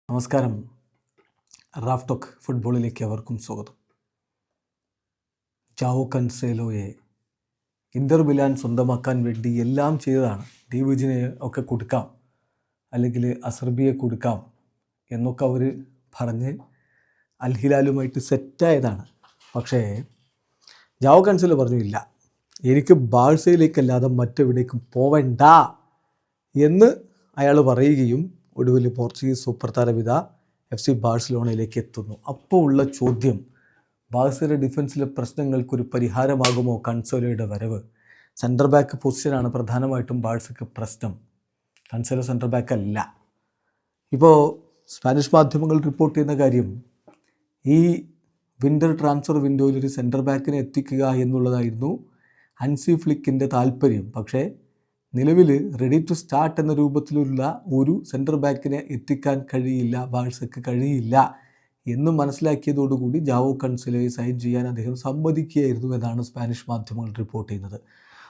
നമസ്കാരം. Raf talk ഫുട്ബോളിലേക്ക് അവർക്കും സ്വാഗതം. ജാവോ കൻസേലോയെ ഇന്റർ മിലാൻ സ്വന്തമാക്കാൻ വേണ്ടി എല്ലാം ചെയ്തതാണ്. ഡീവിജിനെ ഒക്കെ കൊടുക്കാം, അല്ലെങ്കിൽ അസർബിയെ കൊടുക്കാം എന്നൊക്കെ അവർ പറഞ്ഞ് അൽ ഹിലാലുമായിട്ട് സെറ്റായതാണ്. പക്ഷേ ജാവോ കൻസേലോ പറഞ്ഞു, ഇല്ല, എനിക്ക് ബാഴ്സയിലേക്കല്ലാതെ മറ്റെവിടേക്കും പോവണ്ട എന്ന് അയാൾ പറയുകയും ഒടുവിൽ പോർച്ചുഗീസ് സൂപ്പർ താരവിത FC ബാഴ്സലോണയിലേക്ക് എത്തുന്നു. അപ്പോൾ ഉള്ള ചോദ്യം, ബാഴ്സയുടെ ഡിഫൻസിലെ പ്രശ്നങ്ങൾക്കൊരു പരിഹാരമാകുമോ കൻസേലോയുടെ വരവ്? സെൻറ്റർ ബാക്ക് പൊസിഷനാണ് പ്രധാനമായിട്ടും ബാഴ്സയ്ക്ക് പ്രശ്നം. കൻസേലോ സെൻറ്റർ ബാക്ക് അല്ല. ഇപ്പോൾ സ്പാനിഷ് മാധ്യമങ്ങൾ റിപ്പോർട്ട് ചെയ്യുന്ന കാര്യം, ഈ വിൻ്റർ ട്രാൻസ്ഫർ വിൻഡോയിൽ ഒരു സെൻറ്റർ ബാക്കിനെ എത്തിക്കുക എന്നുള്ളതായിരുന്നു ഹൻസി ഫ്ലിക്കിൻ്റെ താല്പര്യം. പക്ഷേ നിലവിൽ റെഡി ടു സ്റ്റാർട്ട് എന്ന രൂപത്തിലുള്ള ഒരു സെൻറ്റർ ബാക്കിനെ എത്തിക്കാൻ കഴിയില്ല, ബാഴ്സയ്ക്ക് കഴിയില്ല എന്ന് മനസ്സിലാക്കിയതോടുകൂടി ജാവോ കൻസേലോയെ സൈൻ ചെയ്യാൻ അദ്ദേഹം സമ്മതിക്കുകയായിരുന്നു എന്നാണ് സ്പാനിഷ് മാധ്യമങ്ങൾ റിപ്പോർട്ട് ചെയ്യുന്നത്.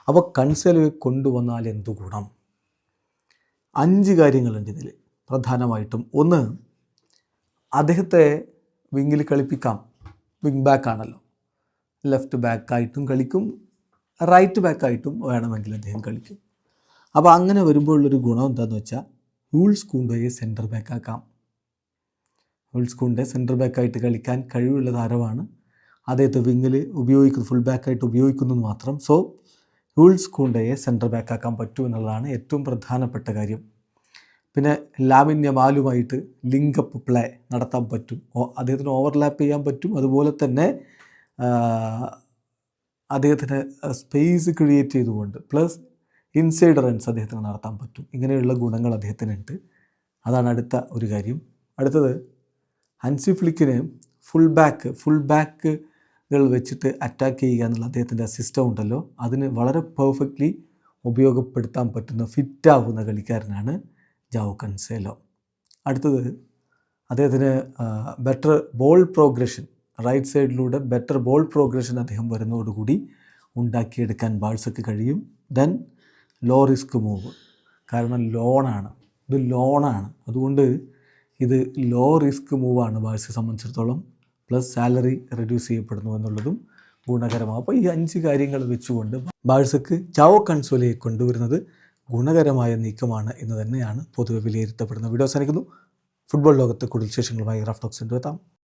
അപ്പോൾ കൻസേലോയെ കൊണ്ടുവന്നാൽ എന്തു ഗുണം? 5 കാര്യങ്ങളുണ്ട് ഇതിൽ പ്രധാനമായിട്ടും. ഒന്ന്, അദ്ദേഹത്തെ വിങ്ങിൽ കളിപ്പിക്കാം. വിങ് ബാക്കാണല്ലോ, ലെഫ്റ്റ് ബാക്കായിട്ടും കളിക്കും, റൈറ്റ് ബാക്കായിട്ടും വേണമെങ്കിൽ അദ്ദേഹം കളിക്കും. അപ്പോൾ അങ്ങനെ വരുമ്പോഴുള്ളൊരു ഗുണം എന്താണെന്ന് വെച്ചാൽ, യൂൾസ് കൂണ്ടയെ സെൻറ്റർ ബാക്കാക്കാം. യൂൾസ് കൂണ്ടെ സെൻറ്റർ ബാക്കായിട്ട് കളിക്കാൻ കഴിവുള്ള താരമാണ്. അദ്ദേഹത്തെ വിങ്ങിൽ ഫുൾ ബാക്കായിട്ട് ഉപയോഗിക്കുന്നത് മാത്രം. സോ യൂൾസ് കൂണ്ടയെ സെൻറ്റർ ബാക്കാക്കാൻ പറ്റുമെന്നുള്ളതാണ് ഏറ്റവും പ്രധാനപ്പെട്ട കാര്യം. പിന്നെ ലാമിൻ യമാലുമായിട്ട് ലിങ്കപ്പ് പ്ലേ നടത്താൻ പറ്റും, അദ്ദേഹത്തിന് ഓവർലാപ്പ് ചെയ്യാൻ പറ്റും. അതുപോലെ തന്നെ അദ്ദേഹത്തിന് സ്പേസ് ക്രിയേറ്റ് ചെയ്തുകൊണ്ട് പ്ലസ് ഇൻസൈഡ് റൺസ് അദ്ദേഹത്തിന് നടത്താൻ പറ്റും. ഇങ്ങനെയുള്ള ഗുണങ്ങൾ അദ്ദേഹത്തിനുണ്ട്. അതാണ് അടുത്ത ഒരു കാര്യം. അടുത്തത്, ഹൻസി ഫ്ലിക്കിന് ഫുൾ ബാക്കുകൾ വെച്ചിട്ട് അറ്റാക്ക് ചെയ്യുക എന്നുള്ള അദ്ദേഹത്തിൻ്റെ സിസ്റ്റം ഉണ്ടല്ലോ, അതിന് വളരെ പെർഫെക്റ്റ്ലി ഉപയോഗപ്പെടുത്താൻ പറ്റുന്ന ഫിറ്റാവുന്ന കളിക്കാരനാണ് ജാവോ കൻസേലോ. അടുത്തത്, അദ്ദേഹത്തിന് ബെറ്റർ ബോൾ പ്രോഗ്രഷൻ, റൈറ്റ് സൈഡിലൂടെ ബെറ്റർ ബോൾ പ്രോഗ്രഷൻ അദ്ദേഹം വരുന്നതോടുകൂടി ഉണ്ടാക്കിയെടുക്കാൻ ബാഴ്സയ്ക്ക് കഴിയും. ദെൻ ലോ റിസ്ക് മൂവ്, കാരണം ഇത് ലോണാണ്, അതുകൊണ്ട് ഇത് ലോ റിസ്ക് മൂവാണ് ബാഴ്സയെ സംബന്ധിച്ചിടത്തോളം. പ്ലസ് സാലറി റെഡ്യൂസ് ചെയ്യപ്പെടുന്നു എന്നുള്ളതും ഗുണകരമാണ്. അപ്പോൾ ഈ 5 കാര്യങ്ങൾ വെച്ചുകൊണ്ട് ബാഴ്സയ്ക്ക് ജാവോ കൻസേലോയെ കൊണ്ടുവരുന്നത് ഗുണകരമായ നീക്കമാണ് എന്ന് തന്നെയാണ് പൊതുവെ വിലയിരുത്തപ്പെടുന്നത്. വീഡിയോ അവസാനിക്കുന്നു. ഫുട്ബോൾ ലോകത്തെ കൂടുതൽ വിശേഷങ്ങളുമായി റാഫ് ടോക്സിൻ്റെ എത്താം.